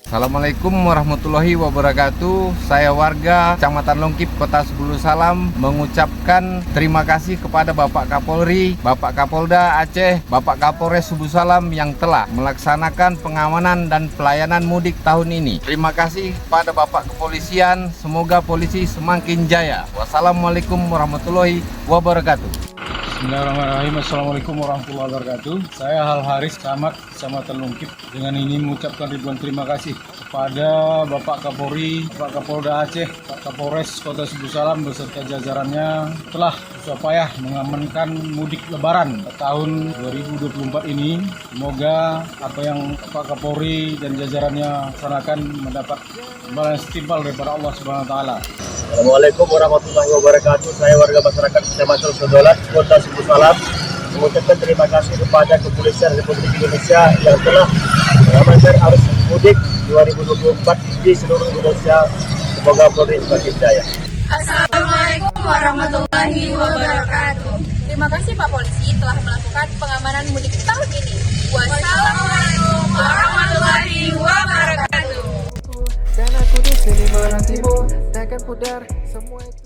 Assalamualaikum warahmatullahi wabarakatuh. Saya warga Kecamatan Longkip, Kota Sebulu Salam, mengucapkan terima kasih kepada Bapak Kapolri, Bapak Kapolda Aceh, Bapak Kapolres Sebulu Salam yang telah melaksanakan pengamanan dan pelayanan mudik tahun ini. Terima kasih kepada Bapak Kepolisian, semoga polisi semakin jaya. Wassalamualaikum warahmatullahi wabarakatuh. Bismillahirrahmanirrahim. Assalamualaikum warahmatullahi wabarakatuh. Saya Hal Haris, camat Kecamatan Longkip. Dengan ini mengucapkan ribuan terima kasih kepada Bapak Kapolri, Bapak Kapolda Aceh, Pak Kapolres Kota Sebulu Salam beserta jajarannya telah susah payah mengamankan mudik Lebaran tahun 2024 ini. Semoga apa yang Pak Kapolri dan jajarannya laksanakan mendapat imbalan setimpal daripada Allah Subhanahu wa taala. Assalamualaikum warahmatullahi wabarakatuh. Saya warga masyarakat Kecamatan Sodolat, Kota Sebulu Salam, mengucapkan terima kasih kepada Kepolisian Republik Indonesia yang telah mengamankan arus mudik 2024 di seluruh Indonesia. Semoga Polri semakin jaya. Assalamualaikum warahmatullahi wabarakatuh. Terima kasih Pak Polisi telah melakukan pengamanan mudik tahun ini. Wassalamualaikum warahmatullahi wabarakatuh. Dan aku di sini menantimu, takkan pudar semua itu.